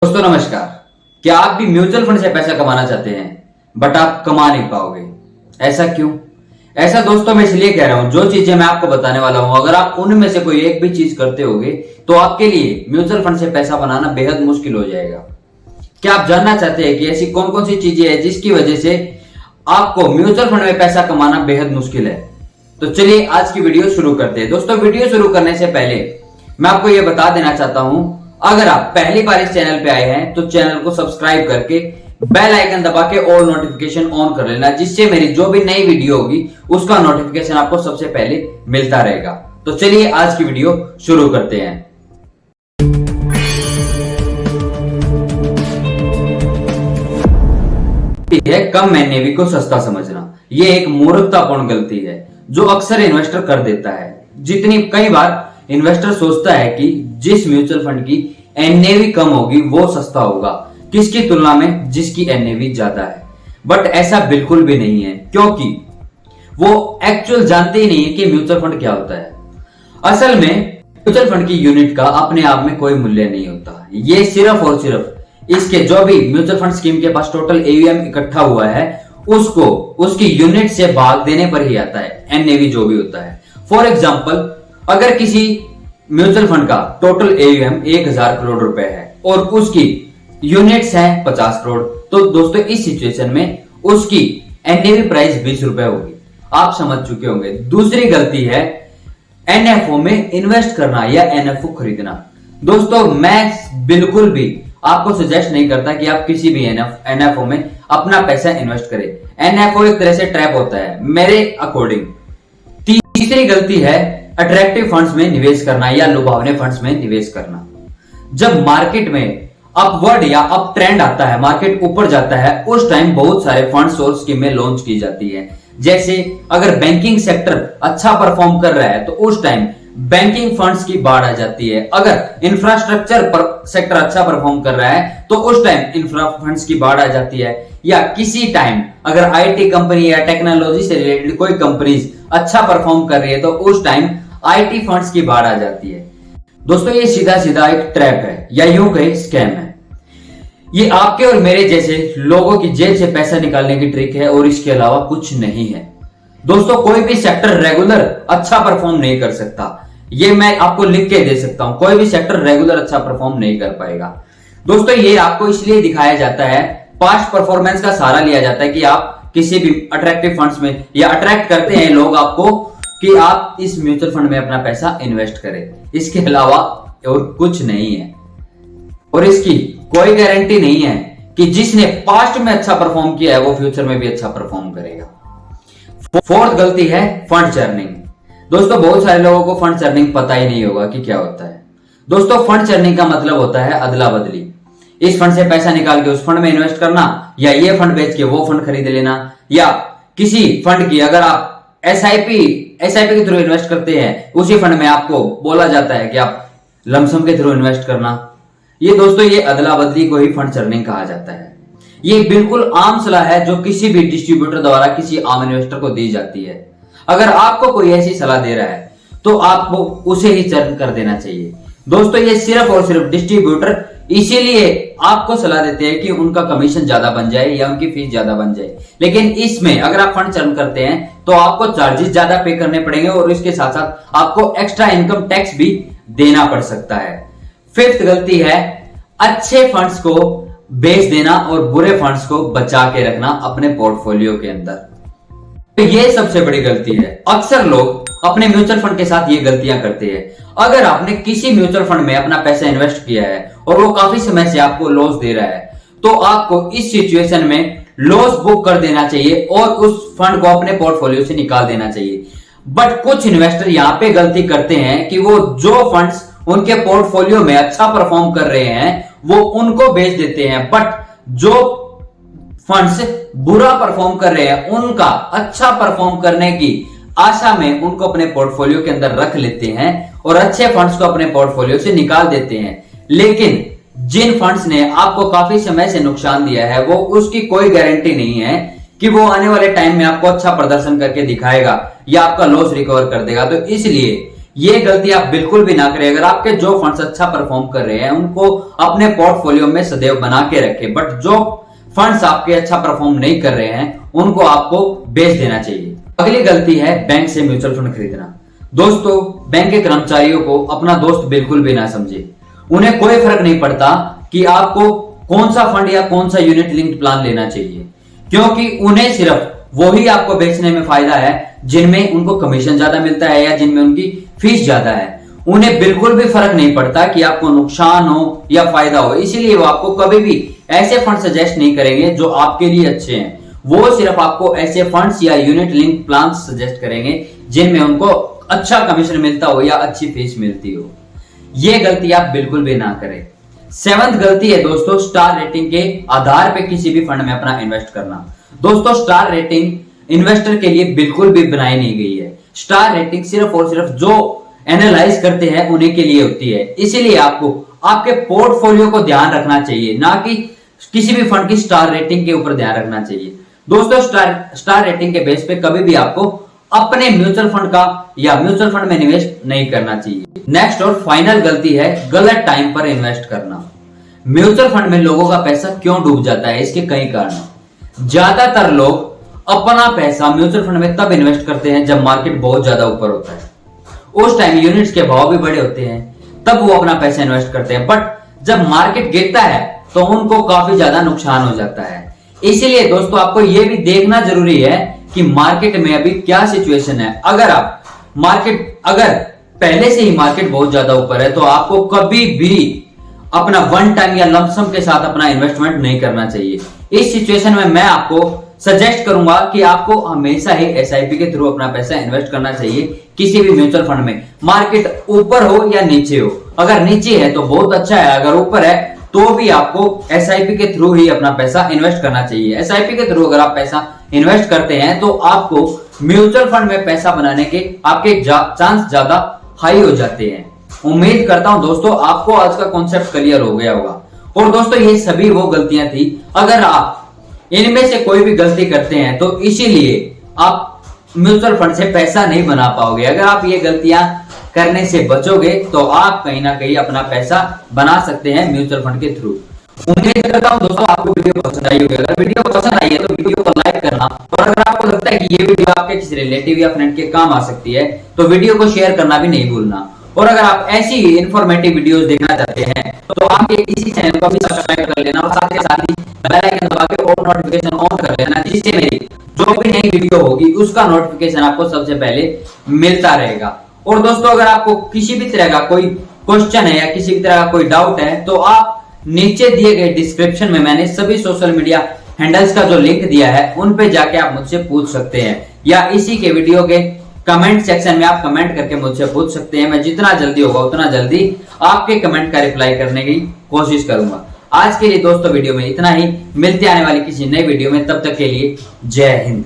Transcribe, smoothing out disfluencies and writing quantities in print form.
दोस्तों नमस्कार। क्या आप भी म्यूचुअल फंड से पैसा कमाना चाहते हैं बट आप कमा नहीं पाओगे? ऐसा क्यों? ऐसा दोस्तों मैं इसलिए कह रहा हूं, जो चीजें मैं आपको बताने वाला हूं अगर आप उनमें से कोई एक भी चीज करते होगे तो आपके लिए म्यूचुअल फंड से पैसा बनाना बेहद मुश्किल हो जाएगा। क्या आप जानना चाहते हैं कि ऐसी कौन कौन सी चीजें हैं जिसकी वजह से आपको म्यूचुअल फंड में पैसा कमाना बेहद मुश्किल है? तो चलिए आज की वीडियो शुरू करते हैं। दोस्तों वीडियो शुरू करने से पहले मैं आपको यह बता देना चाहता हूं, अगर आप पहली बार इस चैनल पे आए हैं तो चैनल को सब्सक्राइब करके बेल आइकन दबा के ऑल नोटिफिकेशन ऑन कर लेना, जिससे मेरी जो भी नई वीडियो होगी उसका नोटिफिकेशन आपको सबसे पहले मिलता रहेगा। तो चलिए आज की वीडियो शुरू करते हैं। है कम एनएवी को सस्ता समझना। यह एक मूर्खतापूर्ण गलती है जो अक्सर इन्वेस्टर कर देता है। कई बार इन्वेस्टर सोचता है कि जिस म्यूचुअल फंड की एनएवी कम होगी वो सस्ता होगा, किसकी तुलना में जिसकी एनएवी ज्यादा है। बट ऐसा बिल्कुल भी नहीं है, क्योंकि वो एक्चुअल जानते ही नहीं है कि म्यूचुअल फंड क्या होता है। असल में म्यूचुअल फंड की यूनिट का अपने आप में कोई मूल्य नहीं होता। ये सिर्फ और सिर्फ इसके जो भी म्यूचुअल फंड स्कीम के पास टोटल एयूएम इकट्ठा हुआ है उसको उसकी यूनिट से भाग देने पर ही आता है एनएवी जो भी होता है। फॉर एग्जाम्पल, अगर किसी म्यूचुअल फंड का टोटल एयूएम 1000 करोड़ रुपए है और उसकी यूनिट्स हैं 50 करोड़, तो दोस्तों इस सिचुएशन में उसकी एनएवी प्राइस 20 रुपए होगी। आप समझ चुके होंगे। दूसरी गलती है एनएफओ में इन्वेस्ट करना या एनएफओ खरीदना। दोस्तों मैं बिल्कुल भी आपको सजेस्ट नहीं करता कि आप किसी भी एनएफओ में अपना पैसा इन्वेस्ट करें। एनएफओ एक तरह से ट्रैप होता है मेरे अकॉर्डिंग। तीसरी गलती है अट्रैक्टिव फंड्स में निवेश करना या लुभावने फंड्स में निवेश करना। जब मार्केट में अपवर्ड या अप ट्रेंड आता है, मार्केट ऊपर जाता है, उस टाइम बहुत सारे फंड्स और स्कीमें लॉन्च की जाती है। जैसे अगर बैंकिंग सेक्टर अच्छा परफॉर्म कर रहा है तो उस टाइम बैंकिंग फंड्स की बाढ़ आ जाती है। अगर इंफ्रास्ट्रक्चर सेक्टर अच्छा परफॉर्म कर रहा है तो उस टाइम इंफ्रा फंड्स की बाढ़ आ जाती है। या किसी टाइम अगर आईटी कंपनी या टेक्नोलॉजी से रिलेटेड कोई कंपनीज अच्छा परफॉर्म कर रही है तो उस टाइम आईटी फंड्स की बाढ़ आ जाती है। दोस्तों ये सीधा सीधा एक ट्रैप है या यूं कहें स्कैम है। ये आपके और मेरे जैसे लोगों की जेब से पैसा निकालने की ट्रिक है और इसके अलावा कुछ नहीं है। दोस्तों कोई भी सेक्टर रेगुलर अच्छा परफॉर्म नहीं कर सकता, ये मैं आपको लिख के दे सकता हूं। कोई भी सेक्टर रेगुलर अच्छा परफॉर्म नहीं कर पाएगा। दोस्तों ये आपको इसलिए दिखाया जाता है, पास्ट परफॉर्मेंस का सहारा लिया जाता है कि आप किसी भी अट्रैक्टिव फंड्स में या अट्रैक्ट करते हैं लोग आपको कि आप इस म्यूचुअल फंड में अपना पैसा इन्वेस्ट करें। इसके अलावा और कुछ नहीं है और इसकी कोई गारंटी नहीं है कि जिसने पास्ट में अच्छा परफॉर्म किया है वो फ्यूचर में भी अच्छा परफॉर्म करेगा। फोर्थ गलती है फंड चर्निंग। दोस्तों बहुत सारे लोगों को फंड चर्निंग पता ही नहीं होगा कि क्या होता है। दोस्तों फंड चर्निंग का मतलब होता है अदला बदली। इस फंड से पैसा निकाल के उस फंड में इन्वेस्ट करना, या ये फंड बेच के वो फंड खरीद लेना, या किसी फंड की अगर आप एसआईपी के थ्रू इन्वेस्ट करते हैं उसी फंड में आपको बोला जाता है कि आप लमसम के थ्रू इन्वेस्ट करना। ये दोस्तों ये अदला बदली को ही फंड चर्निंग कहा जाता है। ये बिल्कुल आम सलाह है जो किसी भी डिस्ट्रीब्यूटर द्वारा किसी आम इन्वेस्टर को दी जाती है। अगर आपको कोई ऐसी सलाह दे रहा है तो आपको उसे ही चर्न कर देना चाहिए। दोस्तों ये सिर्फ और सिर्फ डिस्ट्रीब्यूटर इसीलिए आपको सलाह देते हैं कि उनका कमीशन ज्यादा बन जाए या उनकी फीस ज्यादा बन जाए। लेकिन इसमें अगर आप फंड चर्न करते हैं तो आपको चार्जेस ज्यादा पे करने पड़ेंगे और इसके साथ साथ आपको एक्स्ट्रा इनकम टैक्स भी देना पड़ सकता है। फिफ्थ गलती है अच्छे फंड्स को बेच देना और बुरे फंड्स को बचा के रखना अपने पोर्टफोलियो के अंदर। तो ये सबसे बड़ी गलती है। अक्सर लोग अपने म्यूचुअल फंड के साथ ये गलतियां करते हैं। अगर आपने किसी म्यूचुअल फंड में अपना पैसा इन्वेस्ट किया है और वो काफी समय से आपको लॉस दे रहा है तो आपको इस सिचुएशन में लॉस बुक कर देना चाहिए और उस फंड को अपने पोर्टफोलियो से निकाल देना चाहिए। बट कुछ इन्वेस्टर यहां पे गलती करते हैं कि वो जो फंड्स उनके पोर्टफोलियो में अच्छा परफॉर्म कर रहे हैं वो उनको बेच देते हैं, बट जो फंड्स बुरा परफॉर्म कर रहे हैं उनका अच्छा परफॉर्म करने की आशा में उनको अपने पोर्टफोलियो के अंदर रख लेते हैं और अच्छे फंड्स को अपने पोर्टफोलियो से निकाल देते हैं। लेकिन जिन फंड्स ने आपको काफी समय से नुकसान दिया है वो उसकी कोई गारंटी नहीं है कि वो आने वाले टाइम में आपको अच्छा प्रदर्शन करके दिखाएगा या आपका लॉस रिकवर कर देगा। तो इसलिए ये गलती आप बिल्कुल भी ना करें। अगर आपके जो फंड्स अच्छा परफॉर्म कर रहे हैं उनको अपने पोर्टफोलियो में सदैव बना के रखें, बट जो फंड्स आपके अच्छा परफॉर्म नहीं कर रहे हैं उनको आपको बेच देना चाहिए। अगली गलती है बैंक से म्यूचुअल फंड खरीदना। दोस्तों, बैंक के कर्मचारियों को अपना दोस्त बिल्कुल भी ना समझे। उन्हें कोई फर्क नहीं पड़ता कि आपको कौन सा फंड या कौन सा यूनिट लिंक्ड प्लान लेना चाहिए, क्योंकि उन्हें सिर्फ वही आपको बेचने में फायदा है जिनमें उनको कमीशन ज्यादा मिलता है या जिनमें उनकी फीस ज्यादा है। उन्हें बिल्कुल भी फर्क नहीं पड़ता कि आपको नुकसान हो या फायदा हो, इसीलिए वो आपको कभी भी ऐसे फंड सजेस्ट नहीं करेंगे जो आपके लिए अच्छे हैं। वो सिर्फ आपको ऐसे फंड्स या यूनिट लिंक प्लान सजेस्ट करेंगे जिनमें उनको अच्छा कमीशन मिलता हो या अच्छी फीस मिलती हो। ये गलती आप बिल्कुल भी ना करें। 7th गलती है दोस्तों, स्टार रेटिंग के आधार पे किसी भी फंड में अपना इन्वेस्ट करना। दोस्तों, स्टार रेटिंग इन्वेस्टर के लिए बिल्कुल भी बनाई नहीं गई है। स्टार रेटिंग सिर्फ और सिर्फ जो एनालाइज करते हैं उन्हीं के लिए होती है। इसीलिए आपको आपके पोर्टफोलियो को ध्यान रखना चाहिए, ना कि किसी भी फंड की स्टार रेटिंग के ऊपर ध्यान रखना चाहिए। दोस्तों, स्टार रेटिंग के बेस पे कभी भी आपको अपने म्यूचुअल फंड का या म्यूचुअल फंड में निवेश नहीं करना चाहिए। नेक्स्ट और फाइनल गलती है गलत टाइम पर इन्वेस्ट करना। म्यूचुअल फंड में लोगों का पैसा क्यों डूब जाता है, इसके कई कारण। ज्यादातर लोग अपना पैसा म्यूचुअल फंड में तब इन्वेस्ट करते हैं जब मार्केट बहुत ज्यादा ऊपर होता है। उस टाइम यूनिट्स के भाव भी बड़े होते हैं, तब वो अपना पैसा इन्वेस्ट करते हैं। बट जब मार्केट गिरता है तो उनको काफी ज्यादा नुकसान हो जाता है। इसीलिए दोस्तों, आपको यह भी देखना जरूरी है कि मार्केट में अभी क्या सिचुएशन है। अगर पहले से ही मार्केट बहुत ज्यादा ऊपर है तो आपको कभी भी अपना वन टाइम या लमसम के साथ अपना इन्वेस्टमेंट नहीं करना चाहिए। इस सिचुएशन में मैं आपको सजेस्ट करूंगा कि आपको हमेशा ही एसआईपी के थ्रू अपना पैसा इन्वेस्ट करना चाहिए किसी भी म्यूचुअल फंड में, मार्केट ऊपर हो या नीचे हो। अगर नीचे है तो बहुत अच्छा है, अगर ऊपर है तो भी आपको एसआईपी के थ्रू ही अपना पैसा इन्वेस्ट करना चाहिए। एसआईपी के थ्रू अगर आप पैसा इन्वेस्ट करते हैं तो आपको म्यूचुअल फंड में पैसा बनाने के आपके चांस ज्यादा हाई हो जाते हैं। उम्मीद करता हूं दोस्तों आपको आज का कॉन्सेप्ट क्लियर हो गया होगा। और दोस्तों, ये सभी वो गलतियां थी, अगर आप इनमें से कोई भी गलती करते हैं तो इसीलिए आप म्यूचुअल फंड से पैसा नहीं बना पाओगे। अगर आप ये गलतियां करने से बचोगे तो आप कहीं ना कहीं अपना पैसा बना सकते हैं म्यूचुअल फंड के थ्रू। उम्मीद करता हूं दोस्तों आपको वीडियो पसंद आई होगी। अगर वीडियो पसंद आई है तो वीडियो को लाइक करना, और अगर आपको लगता है कि ये वीडियो आपके किसी रिलेटिव या फ्रेंड के काम आ सकती है तो वीडियो को शेयर करना भी नहीं भूलना। और अगर आप ऐसी इंफॉर्मेटिव वीडियोस देखना चाहते हैं तो आप इसी चैनल को भी सब्सक्राइब कर लेना और साथ के साथ ही बेल आइकन दबा के ऑल नोटिफिकेशन ऑन कर लेना, जिससे मेरी जो भी नई वीडियो होगी उसका नोटिफिकेशन आपको सबसे पहले मिलता रहेगा। और दोस्तों, अगर आपको किसी भी तरह का कोई क्वेश्चन है या किसी भी तरह का कोई डाउट है तो आप नीचे दिए गए डिस्क्रिप्शन में मैंने सभी सोशल मीडिया हैंडल्स का जो लिंक दिया है उन पे जाके आप मुझसे पूछ सकते हैं, या इसी के वीडियो के कमेंट सेक्शन में आप कमेंट करके मुझसे पूछ सकते हैं। मैं जितना जल्दी होगा उतना जल्दी आपके कमेंट का रिप्लाई करने की कोशिश करूंगा। आज के लिए दोस्तों वीडियो में इतना ही, मिलते आने वाली किसी नई वीडियो में, तब तक के लिए जय हिंद।